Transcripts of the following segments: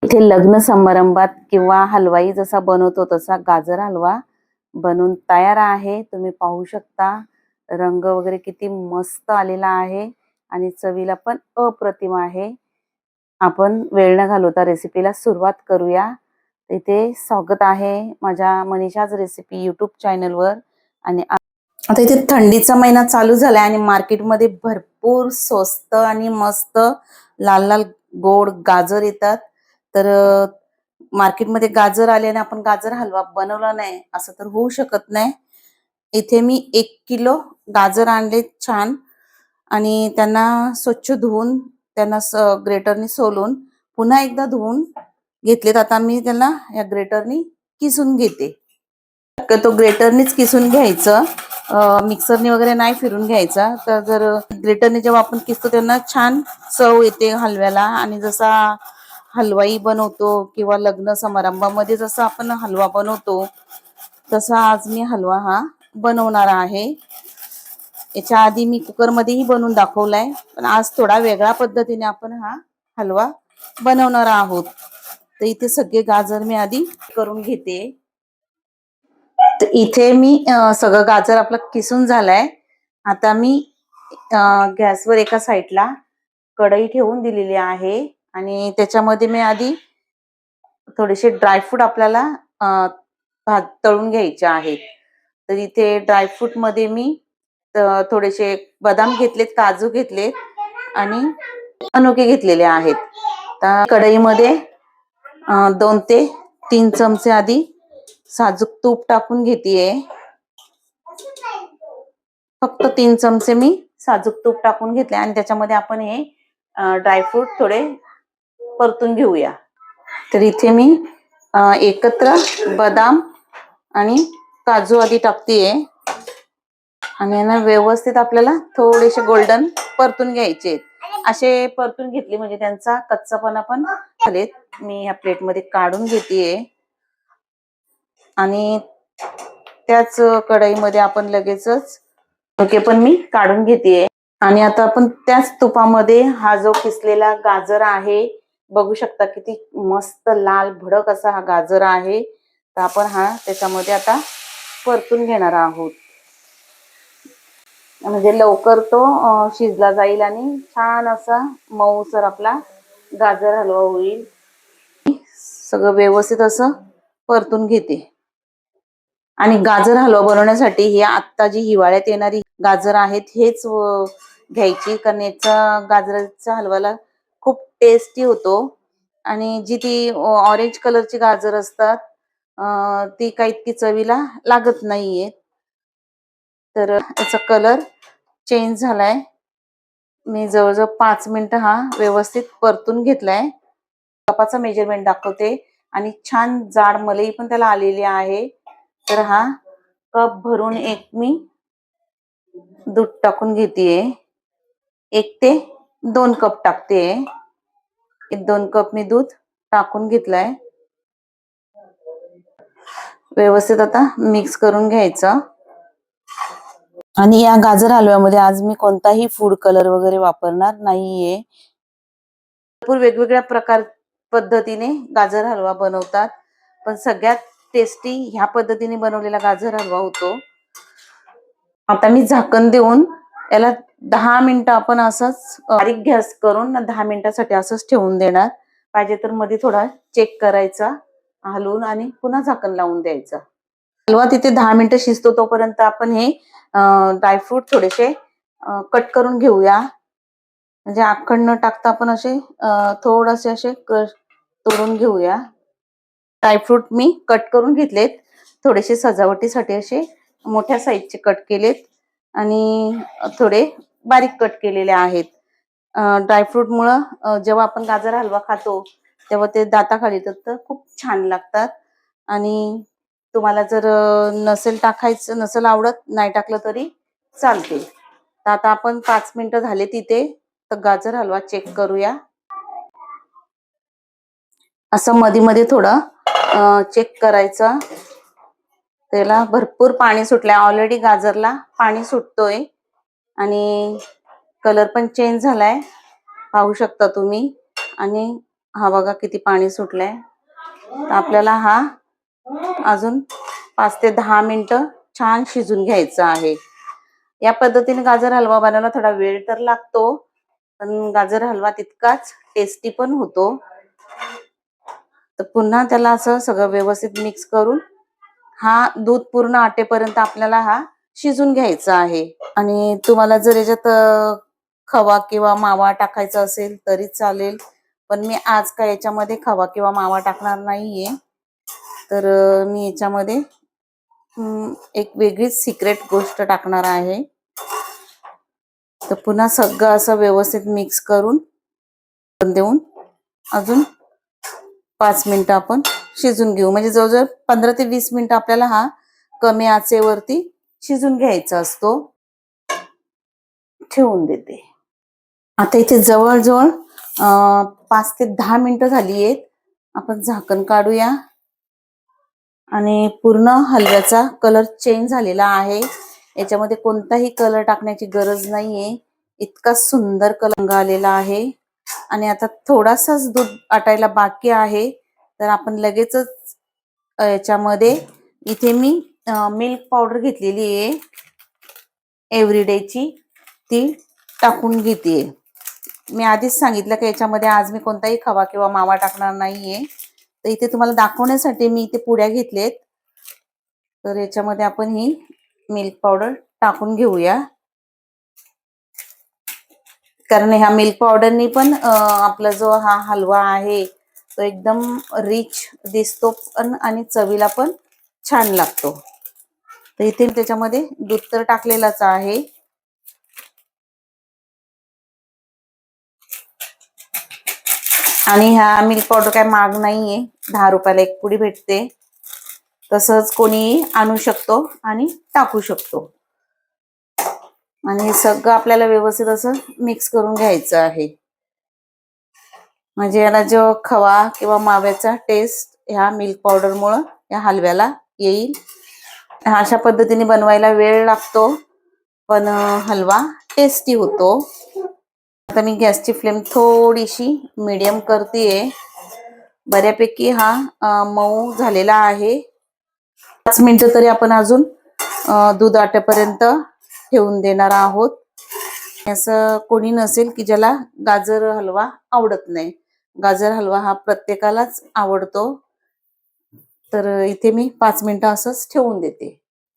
इथे लग्न समारंभात किंवा हलवाई जसा बनवतो तसा गाजर हलवा बनून तयार आहे। तुम्ही पाहू शकता रंग वगैरे किती मस्त आलेला आहे आणि चवीला पण अप्रतिम आहे। आपण वेळ न घालवता रेसिपीला सुरुवात करूया। इथे स्वागत आहे माझ्या मनीषाज रेसिपी यूट्यूब चॅनलवर। आणि आता इथे थंडीचा महिना चालू झालाय आणि मार्केटमध्ये भरपूर स्वस्त आणि मस्त लाल लाल गोड गाजर येतात। तर मार्केटमध्ये गाजर आले आणि आपण गाजर हलवा बनवला नाही असं तर होऊ शकत नाही। इथे मी 1 किलो गाजर आणले छान आणि त्यांना स्वच्छ धुवून त्यांना ग्रेटरनी सोलून पुन्हा एकदा धुवून घेतलेत। आता मी त्यांना या ग्रेटरनी किसून घेते। तो ग्रेटरनीच किसून घ्यायचं, मिक्सरनी वगैरे नाही फिरून घ्यायचा। तर जर ग्रेटरने जेव्हा आपण किसतो त्यांना छान चव येते हलव्याला। आणि जसा हलवाई बनवतो किंवा लग्न समारंभामध्ये जसा आपण हलवा बनवतो तसा आज मी हलवा हा बनवणार आहे। याच्या आधी मी कुकर मध्येही बनवून दाखवलाय, पण आज थोडा वेगळ्या पद्धतीने आपण हा हलवा बनवणार आहोत। तर इथे सगळे गाजर मी आधी करून घेते। तर इथे मी सगळं गाजर आपलं किसून झालाय। आता मी गॅसवर एका साईडला कढई ठेवून दिलेली आहे आणि त्याच्यामध्ये मी आधी थोडेसे ड्रायफ्रूट आपल्याला तळून घ्यायचे आहेत। तर इथे ड्रायफ्रूट मध्ये मी थोडेसे बदाम घेतलेत, काजू घेतलेत आणि मनुके घेतलेले आहेत। तर कढईमध्ये 2 ते 3 चमचे आधी साजूक तूप टाकून घेतेय। फक्त 3 चमचे मी साजूक तूप टाकून घेतले आणि त्याच्यामध्ये आपण हे ड्रायफ्रूट थोडे परतून घेऊया। तर इथे मी एकत्र बदाम आणि काजू आधी टाकतेय आणि ना व्यवस्थित आपल्याला थोडेसे गोल्डन परतून घ्यायचे। असे परतून घेतले म्हणजे त्यांचा कच्चापणा पण घालेत। मी ह्या प्लेट मध्ये काढून घेतेय आणि त्याच कढईमध्ये आपण लगेचच ओके पण मी काढून घेतेय। आणि आता आपण त्याच तुपामध्ये हा जो किसलेला गाजर आहे, बघू शकता किती मस्त लाल भडक असा हा गाजर आहे। तर आपण हा त्याच्यामध्ये आता परतून घेणार आहोत, म्हणजे लवकर तो शिजला जाईल आणि छान असा मऊसर आपला गाजर हलवा होईल। सगळं व्यवस्थित असं परतून घेते। आणि गाजर हलवा बनवण्यासाठी ही आता जी हिवाळ्यात येणारी गाजर आहेत हेच घ्यायची, कारण याचा गाजराच्या हलव्याला खूप टेस्टी होतो। आणि जी ती ऑरेंज कलरची गाजर असतात ती काही इतकी चवीला लागत नाहीये। तर याचा कलर चेंज झालाय। मी जवळजवळ 5 मिनिटं हा व्यवस्थित परतून घेतलाय। कपाचा मेजरमेंट दाखवते आणि छान जाड मलई पण त्याला आलेली आहे। तर हा कप भरून एक मी दूध टाकून घेतेय। 1 ते 2 कप टाकतेय। 2 कप मी दूध टाकून घेतलाय। व्यवस्थित आता मिक्स करून घ्यायचं। आणि या गाजर हलव्यामध्ये आज मी कोणताही फूड कलर वगैरे वापरणार नाहीये। भरपूर वेगवेगळ्या पद्धतीने गाजर हलवा बनवतात, पण सगळ्यात टेस्टी ह्या पद्धतीने बनवलेला गाजर हलवा होतो। आता मी झाकण देऊन याला 10 मिनिटं आपण असंच बारीक गॅस करून 10 मिनिटासाठी असंच ठेवून देणार। पाहिजे तर मध्ये थोडा चेक करायचा हलवून आणि पुन्हा झाकण लावून द्यायचं। हलवा तिथे 10 मिनिटं शिजतो तोपर्यंत आपण हे ड्रायफ्रूट थोडेसे कट करून घेऊया। म्हणजे अख्खड न टाकता आपण असे थोडेसे असे तोडून घेऊया। ड्रायफ्रूट मी कट करून घेतलेत, थोडेसे सजावटीसाठी असे मोठ्या साईजचे कट केलेत आणि थोडे बारीक कट केलेले आहेत। ड्रायफ्रूट मुळे जेव्हा आपण गाजर हलवा खातो तेव्हा ते दाताखाली येतात तर खूप छान लागतात। आणि तुम्हाला जर नसेल आवडत नाही टाकलं तरी चालते। तर आता आपण 5 मिनिटं झाले तिथे, तर गाजर हलवा चेक करूया। असं मध्ये मध्ये थोडं चेक करायचं। त्याला भरपूर पाणी सुटलंय, ऑलरेडी गाजरला पाणी सुटतोय आणि कलर पण चेंज झालाय, पाहू शकता तुम्ही। आणि हा बघा किती पाणी सुटलंय. तर आपल्याला हा अजून 5 ते 10 मिनिटं छान शिजून घ्यायचा आहे. या पद्धतीने गाजर हलवा बनवायला थोडा वेळ तर लागतो, पण गाजर हलवा तितकाच टेस्टी पण होतो. तर पुन्हा त्याला असं सगळं व्यवस्थित मिक्स करून हा दूध पूर्ण आटेपर्यंत आपल्याला हा शिजून घ्यायचा आहे. आणि तुम्हाला जर याच्यात खवा किंवा मावा टाकायचा असेल तरी चालेल, पण मी आज काय याच्यामध्ये खवा किंवा मावा टाकणार नाहीये. तर मी याच्यामध्ये एक वेगळीच सिक्रेट गोष्ट टाकणार आहे. तर पुन्हा सगळं असं व्यवस्थित मिक्स करून देऊन अजून 5 मिनिटं आपण शिजून घेऊ. म्हणजे जवळजवळ 15 ते 20 मिनिटं आपल्याला हा कमी आचेवरती शिजून घ्यायचा असतो. ठेवून देते. आता इथे जवळजवळ 5 ते 10 मिनिटं झाली आहेत. आपण झाकण काढूया. आणि पूर्ण हलव्याचा कलर चेंज झालेला आहे. याच्यामध्ये कोणताही कलर टाकण्याची गरज नाहीये. इतका सुंदर कलर आलेला आहे. आणि आता थोडासाच दूध आटायला बाकी आहे. तर आपण लगेचच याच्यामध्ये इथे मी मिल्क पावडर घेतलेली आहे एव्हरीडेची, ती टाकून घेते. मी आधीच सांगितलं की याच्यामध्ये आज मी कोणताही खवा किंवा मावा टाकणार नाहीये. तर इथे तुम्हाला दाखवण्यासाठी मी इथे पुड्या घेतलेत. तर याच्यामध्ये आपण ही मिल्क पावडर टाकून घेऊया. कारण ह्या मिल्क पावडरनी पण आपला जो हा हलवा आहे तो एकदम रिच दिसतो पण आणि चवीला पण छान लागतो. तर इथे त्याच्यामध्ये दूध तर टाकलेलाच आहे. आणि ह्या मिल्क पावडर काय महाग नाहीये, 10 रुपयाला एक पुडी भेटते. तसंच कोणी आणू शकतो आणि टाकू शकतो. आणि हे सगळं आपल्याला व्यवस्थित असं मिक्स करून घ्यायचं आहे. म्हणजे याला जो खवा किंवा माव्याचा टेस्ट ह्या मिल्क पावडरमुळं या हलव्याला येईल. अशा पद्धतीने बनवायला वेळ लागतो, पण हलवा टेस्टी होतो. आता मी गॅसची फ्लेम थोडीशी मीडियम करतेय. बऱ्यापैकी हा मऊ झालेला आहे. 5 मिनिटं तरी आपण अजून दूध आटेपर्यंत ठेवून देणार आहोत. असं कोणी नसेल की ज्याला गाजर हलवा आवडत नाही. गाजर हलवा हा प्रत्येकालाच आवडतो. तर इथे मी 5 मिनिटं असंच ठेवून देते.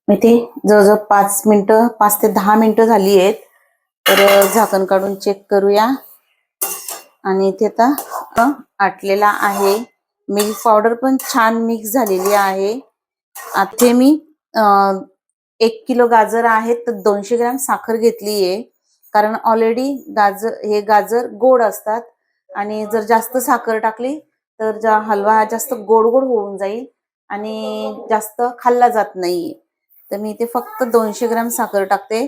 इथे जवळजवळ 5 ते 10 मिनिटं झाली आहेत. तर झाकण काढून चेक करूया. आणि इथे आता आटलेला आहे. मिल्क पावडर पण छान मिक्स झालेली आहे. आता मी 1 किलो गाजर आहेत तर 200 ग्रॅम साखर घेतली आहे. कारण ऑलरेडी गाजर गोड असतात आणि जर जास्त साखर टाकली तर हलवा हा जास्त गोड गोड होऊन जाईल आणि जास्त खाल्ला जात नाही. तर मी इथे फक्त 200 ग्रॅम साखर टाकते.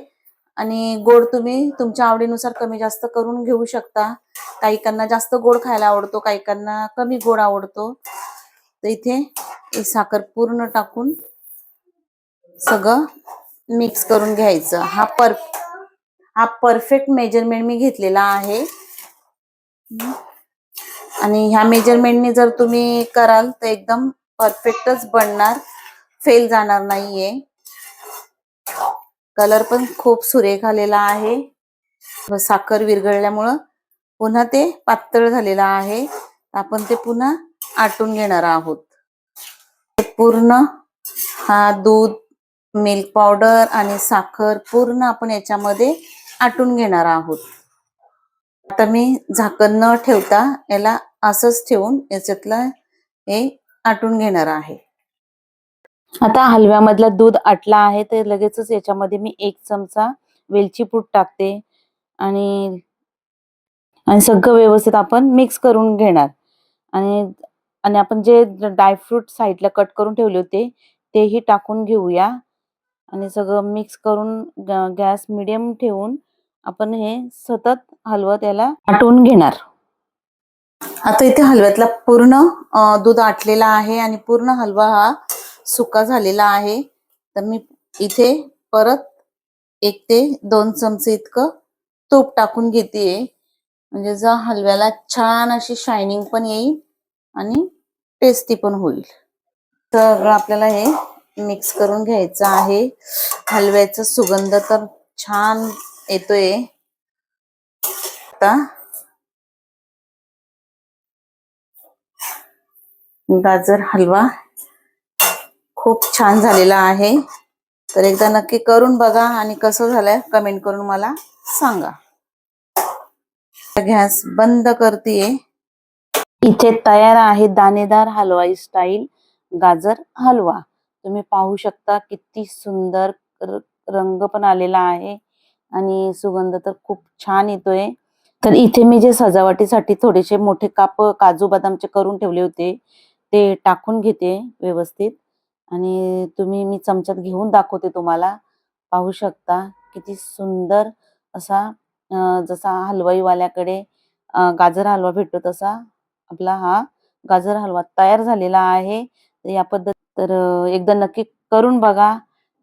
आणि गोड तुम्ही तुमच्या आवडीनुसार कमी जास्त करून घेऊ शकता. काहीकांना जास्त गोड खायला आवडतो, काहीकांना कमी गोड आवडतो. तर इथे साखर पूर्ण टाकून सगळं मिक्स करून घ्यायचं. हा परफेक्ट मेजरमेंट मी घेतलेला आहे. आणि ह्या मेजरमेंटने जर तुम्ही कराल तर एकदम परफेक्टच बनणार, फेल जाणार नाहीये. कलर पण खूप सुरेख आलेला आहे. साखर विरघळल्यामुळं पुन्हा ते पातळ झालेलं आहे. आपण ते पुन्हा आटून घेणार आहोत. पूर्ण हा दूध, मिल्क पावडर आणि साखर पूर्ण आपण याच्यामध्ये आटून घेणार आहोत. आता मी झाकण न ठेवता याला असंच ठेवून याच्यातलं हे आटून घेणार आहे. आता हलव्यामधला दूध आटला आहे तर लगेचच याच्यामध्ये मी 1 चमचा वेलची पूड टाकते. आणि सगळं व्यवस्थित आपण मिक्स करून घेणार. आणि आपण जे ड्रायफ्रूट साईडला कट करून ठेवले होते तेही टाकून घेऊया. आणि सगळं मिक्स करून गॅस मिडियम ठेवून आपण हे सतत हलवत त्याला आटवून घेणार. आता इथे हलव्यातला पूर्ण दूध आटलेला आहे आणि पूर्ण हलवा हा सुका झालेला आहे. तर मी इथे परत 1 ते 2 चमचे इतकं तूप टाकून घेतेय. म्हणजे जर हलव्याला छान अशी शायनिंग पण येईल आणि टेस्टी पण होईल. सगळं आपल्याला हे मिक्स करून घ्यायचं आहे. हलव्याचा सुगंध तर छान येतोय. आता गाजर हलवा खूप छान झालेला आहे. तर एकदा नक्की करून बघा आणि कसं झालंय कमेंट करून मला सांगा. गॅस बंद करतेय. इथे तयार आहे दाणेदार हलवाई स्टाईल गाजर हलवा. तुम्ही पाहू शकता किती सुंदर रंग पण आलेला आहे आणि सुगंध तर खूप छान येतोय. तर इथे मी जे सजावटीसाठी थोडेसे मोठे काप काजू बदामचे करून ठेवले होते ते टाकून घेते व्यवस्थित आणि मी चमच्यात घेऊन दाखवते तुम्हाला. पाहू शकता किती सुंदर असा जसा हलवाईवाल्याकडे गाजर हलवा भेटतो तसा आपला हा गाजर हलवा तयार झालेला आहे. या पद्धत तर एकदा नक्की करून बघा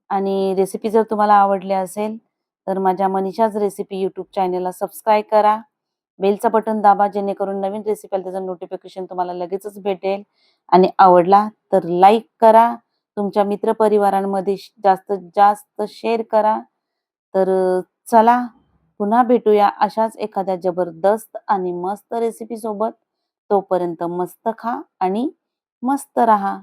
आणि रेसिपी जर तुम्हाला आवडली असेल तर माझ्या मनीषाज रेसिपी यूट्यूब चॅनलला सबस्क्राईब करा. बेलचं बटन दाबा जेणेकरून नवीन रेसिपी आली त्याचं नोटिफिकेशन तुम्हाला लगेचच भेटेल. आणि आवडला तर लाईक करा. तुमच्या मित्रपरिवारांमध्ये जास्तीत जास्त शेअर करा. तर चला पुन्हा भेटूया अशाच एखाद्या जबरदस्त आणि मस्त रेसिपी सोबत. तोपर्यंत मस्त खा आणि मस्त रहा.